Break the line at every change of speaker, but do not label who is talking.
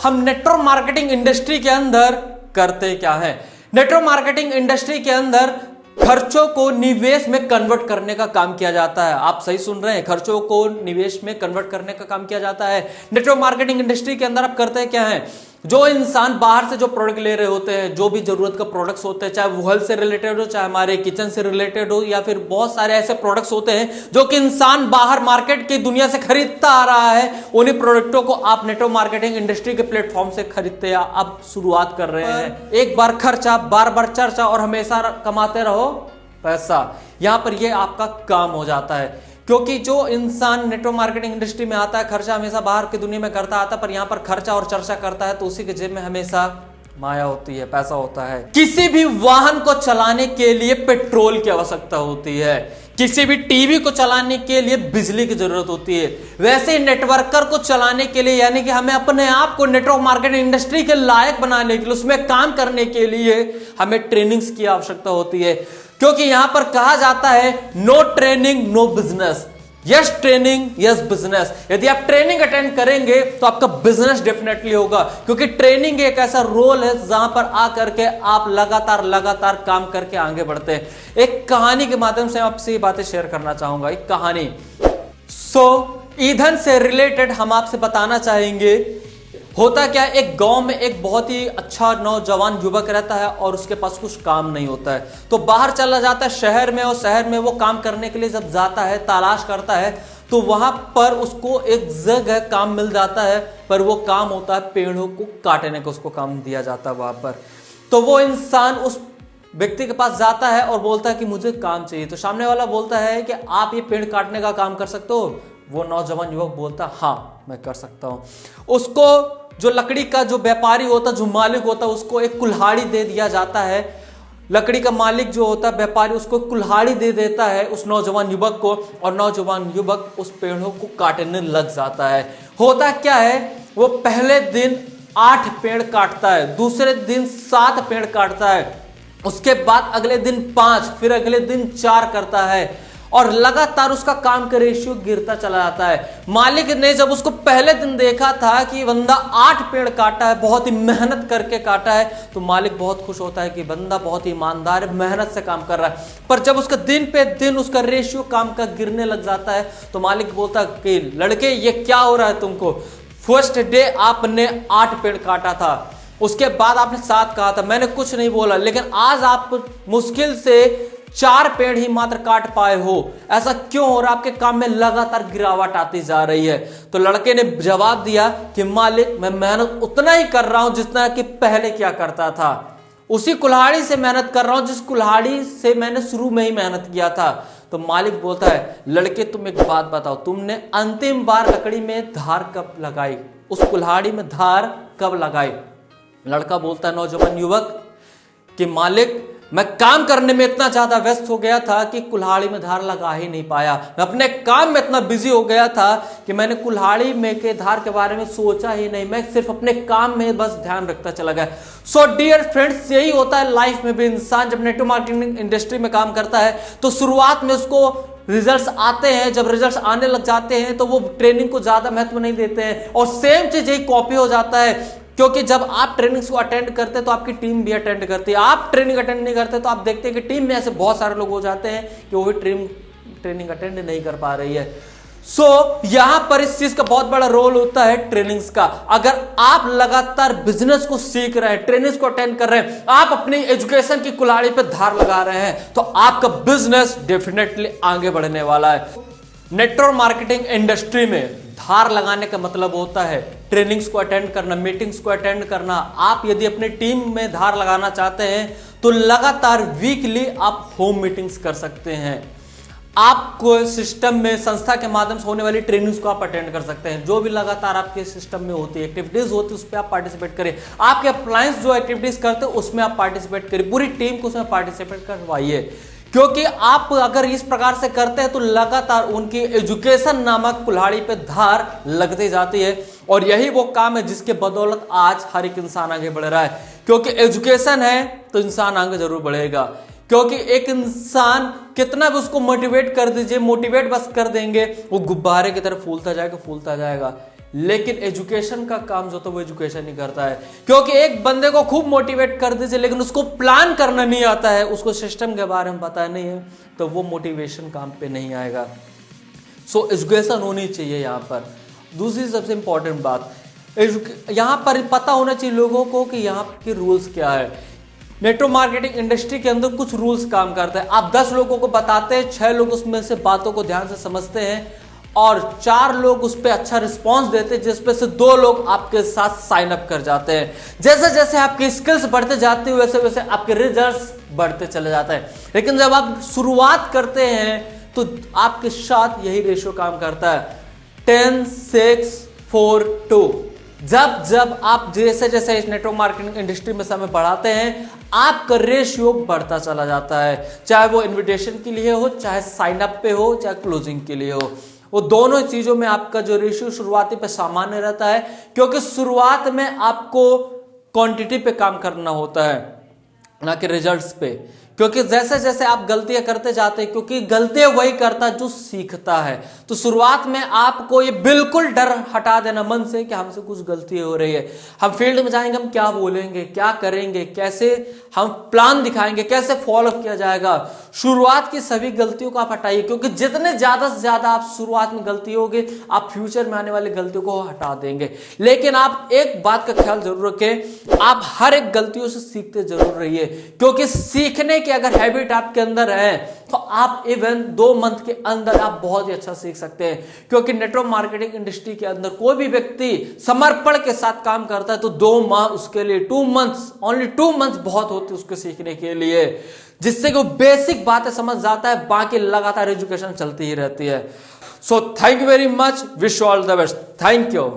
हम network marketing industry के अंदर करते क्या है। नेटवर्क मार्केटिंग इंडस्ट्री के अंदर खर्चों को निवेश में कन्वर्ट करने का काम किया जाता है। आप सही सुन रहे हैं, खर्चों को निवेश में कन्वर्ट करने का काम किया जाता है। नेटवर्क मार्केटिंग इंडस्ट्री के अंदर आप करते क्या है, जो इंसान बाहर से जो प्रोडक्ट ले रहे होते हैं, जो भी जरूरत का प्रोडक्ट्स होते हैं, चाहे वो हेल्थ से रिलेटेड हो, चाहे हमारे किचन से रिलेटेड हो, या फिर बहुत सारे ऐसे प्रोडक्ट्स होते हैं जो कि इंसान बाहर मार्केट की दुनिया से खरीदता आ रहा है, उन्हीं प्रोडक्टों को आप नेटवर्क मार्केटिंग इंडस्ट्री के प्लेटफॉर्म से खरीदते या अब शुरुआत कर रहे हैं। एक बार खर्चा, बार बार चर्चा और हमेशा कमाते रहो पैसा। यहां पर यह आपका काम हो जाता है, क्योंकि जो इंसान नेटवर्क मार्केटिंग इंडस्ट्री में आता है, खर्चा हमेशा बाहर की दुनिया में करता आता है, पर यहां पर खर्चा और चर्चा करता है तो उसी के जेब में हमेशा माया होती है, पैसा होता है। किसी भी वाहन को चलाने के लिए पेट्रोल की आवश्यकता होती है, किसी भी टीवी को चलाने के लिए बिजली की जरूरत होती है। वैसे ही नेटवर्कर को चलाने के लिए, यानी कि हमें अपने आप को नेटवर्क मार्केटिंग इंडस्ट्री के लायक बनाने के लिए, उसमें काम करने के लिए हमें ट्रेनिंग्स की आवश्यकता होती है। क्योंकि यहां पर कहा जाता है no training no business, yes training yes business. यदि आप ट्रेनिंग अटेंड करेंगे तो आपका बिजनेस डेफिनेटली होगा, क्योंकि ट्रेनिंग एक ऐसा रोल है जहां पर आकर के आप लगातार काम करके आगे बढ़ते हैं। एक कहानी के माध्यम से आपसे ये बातें शेयर करना चाहूंगा, एक कहानी। ईंधन से रिलेटेड हम आपसे बताना चाहेंगे। होता क्या, एक गांव में एक बहुत ही अच्छा नौजवान युवक रहता है और उसके पास कुछ काम नहीं होता है, तो बाहर चला जाता है शहर में, और शहर में वो काम करने के लिए जब जाता है, तलाश करता है, तो वहां पर उसको एक जगह काम मिल जाता है, पर वो काम होता है पेड़ों को काटने का, उसको काम दिया जाता है वहां पर। तो वो इंसान उस व्यक्ति के पास जाता है और बोलता है कि मुझे काम चाहिए। तो सामने वाला बोलता है कि आप ये पेड़ काटने का काम कर सकते हो। वो नौजवान युवक बोलता है हाँ मैं कर सकता हूं। उसको जो लकड़ी का जो व्यापारी होता, जो मालिक होता, उसको एक कुल्हाड़ी दे दिया जाता है। लकड़ी का मालिक जो होता है, व्यापारी, उसको कुल्हाड़ी दे देता है उस नौजवान युवक को, और नौजवान युवक उस पेड़ों को काटने लग जाता है। होता क्या है, वो पहले दिन 8 पेड़ काटता है, दूसरे दिन 7 पेड़ काटता है, उसके बाद अगले दिन 5, फिर अगले दिन 4 करता है, और लगातार उसका काम का रेशियो गिरता चला जाता है। मालिक ने जब उसको पहले दिन देखा था कि बंदा 8 पेड़ काटा है, बहुत ही मेहनत करके काटा है, तो मालिक बहुत खुश होता है कि बंदा बहुत ही ईमानदार है, मेहनत से काम कर रहा है। पर जब उसका दिन पे दिन उसका रेशियो काम का गिरने लग जाता है, तो मालिक बोलता है कि लड़के ये क्या हो रहा है तुमको, फर्स्ट डे आपने 8 पेड़ काटा था, उसके बाद आपने 7 कहा था, मैंने कुछ नहीं बोला, लेकिन आज आप मुश्किल से 4 पेड़ ही मात्र काट पाए हो, ऐसा क्यों हो रहा, आपके काम में लगातार गिरावट आती जा रही है। तो लड़के ने जवाब दिया कि मालिक मैं मेहनत उतना ही कर रहा हूं जितना कि पहले क्या करता था, उसी कुल्हाड़ी से मेहनत कर रहा हूं जिस कुल्हाड़ी से मैंने शुरू में ही मेहनत किया था। तो मालिक बोलता है लड़के तुम एक बात बताओ, तुमने अंतिम बार लकड़ी में धार कब लगाई, उस कुल्हाड़ी में धार कब लगाई। लड़का बोलता है नौजवान युवक कि मालिक मैं काम करने में इतना ज्यादा व्यस्त हो गया था कि कुल्हाड़ी में धार लगा ही नहीं पाया, मैं अपने काम में इतना बिजी हो गया था कि मैंने कुल्हाड़ी में के धार के बारे में सोचा ही नहीं, मैं सिर्फ अपने काम में बस ध्यान रखता चला गया। सो डियर फ्रेंड्स, यही होता है लाइफ में भी। इंसान जब नेटवर्क मार्केटिंग इंडस्ट्री में काम करता है तो शुरुआत में उसको रिजल्ट्स आते हैं, जब रिजल्ट्स आने लग जाते हैं तो वो ट्रेनिंग को ज्यादा महत्व नहीं देते हैं, और सेम चीज यही कॉपी हो जाता है। क्योंकि जब आप ट्रेनिंग्स को अटेंड करते हैं तो आपकी टीम भी अटेंड करती है, आप ट्रेनिंग अटेंड नहीं करते तो आप देखते हैं कि टीम में ऐसे बहुत सारे लोग हो जाते हैं कि वो भी ट्रेनिंग अटेंड नहीं कर पा रही है। यहां पर इस चीज का बहुत बड़ा रोल होता है ट्रेनिंग्स का। अगर आप लगातार बिजनेस को सीख रहे हैं, ट्रेनिंग्स को अटेंड कर रहे हैं, आप अपनी एजुकेशन की कुल्हाड़ी पे धार लगा रहे हैं, तो आपका बिजनेस डेफिनेटली आगे बढ़ने वाला है। नेटवर्क मार्केटिंग इंडस्ट्री में धार लगाने का मतलब होता है ट्रेनिंग्स को अटेंड करना, मीटिंग्स को अटेंड करना। आप यदि अपनी टीम में धार लगाना चाहते हैं तो लगातार वीकली आप होम मीटिंग्स कर सकते हैं। आपको सिस्टम में संस्था के माध्यम से होने वाली ट्रेनिंग्स को आप अटेंड कर सकते हैं। जो भी लगातार आपके सिस्टम में होती है, एक्टिविटीज होती है, उस पर आप पार्टिसिपेट करें। आपके अप्लायंस जो एक्टिविटीज करते हैं उसमें आप पार्टिसिपेट करें, पूरी टीम को उसमें पार्टिसिपेट करवाइए। क्योंकि आप अगर इस प्रकार से करते हैं तो लगातार उनकी एजुकेशन नामक कुल्हाड़ी पे धार लगती जाती है, और यही वो काम है जिसके बदौलत आज हर एक इंसान आगे बढ़ रहा है। क्योंकि एजुकेशन है तो इंसान आगे जरूर बढ़ेगा। क्योंकि एक इंसान कितना भी उसको मोटिवेट कर दीजिए, मोटिवेट बस कर देंगे, वो गुब्बारे की तरह फूलता जाएगा। लेकिन एजुकेशन का काम जो तो वो एजुकेशन ही करता है। क्योंकि एक बंदे को खूब मोटिवेट कर दीजिए लेकिन उसको प्लान करना नहीं आता है, उसको सिस्टम के बारे में पता नहीं है, तो वो मोटिवेशन काम पे नहीं आएगा। सो एजुकेशन होनी चाहिए यहाँ पर। दूसरी सबसे इंपॉर्टेंट बात, यहाँ पर पता होना चाहिए लोगों को कि यहाँ के रूल्स क्या है। नेटवर्क मार्केटिंग इंडस्ट्री के अंदर कुछ रूल्स काम करते हैं। आप 10 लोगों को बताते हैं, 6 लोग उसमें से बातों को ध्यान से समझते हैं और 4 लोग उस पर अच्छा रिस्पॉन्स देते हैं, जिसपे से 2 लोग आपके साथ साइन अप कर जाते हैं। जैसे जैसे आपकी स्किल्स बढ़ते जाती है वैसे वैसे आपके रिजल्ट्स बढ़ते चले जाते हैं। लेकिन जब आप शुरुआत करते हैं तो आपके साथ यही रेशियो काम करता है, 10, 6, 4, 2। जब आप जैसे जैसे इस नेटवर्क मार्केटिंग इंडस्ट्री में समय बढ़ाते हैं, आपका रेशियो बढ़ता चला जाता है, चाहे वो इनविटेशन के लिए हो, चाहे साइन अप पे हो, चाहे क्लोजिंग के लिए हो। वो दोनों चीजों में आपका जो रेशियो शुरुआती पे सामान्य रहता है, क्योंकि शुरुआत में आपको क्वांटिटी पे काम करना होता है ना कि रिजल्ट्स पे। क्योंकि जैसे जैसे आप गलतियां करते जाते हैं, क्योंकि गलतियां वही करता है जो सीखता है। तो शुरुआत में आपको ये बिल्कुल डर हटा देना मन से कि हमसे कुछ गलती हो रही है। हम फील्ड में जाएंगे, हम क्या बोलेंगे, क्या करेंगे, कैसे हम प्लान दिखाएंगे, कैसे फॉलो किया जाएगा। शुरुआत की सभी गलतियों को आप हटाइए, क्योंकि जितने ज्यादा से ज्यादा आप शुरुआत में गलती होगी, आप फ्यूचर में आने वाली गलतियों को हटा देंगे। लेकिन आप एक बात का ख्याल जरूर रखें, आप हर एक गलतियों से सीखते जरूर रहिए, क्योंकि सीखने की अगर हैबिट आपके अंदर है तो आप इवन 2 मंथ के अंदर आप बहुत ही अच्छा सीख सकते हैं। क्योंकि नेटवर्क मार्केटिंग इंडस्ट्री के अंदर कोई भी व्यक्ति समर्पण के साथ काम करता है तो 2 माह उसके लिए, 2 मंथ्स, ओनली 2 मंथ्स बहुत होते हैं उसके सीखने के लिए, जिससे कि वो बेसिक बातें समझ जाता है, बाकी लगातार एजुकेशन चलती ही रहती है। So thank you very much, wish you all the best, thank you.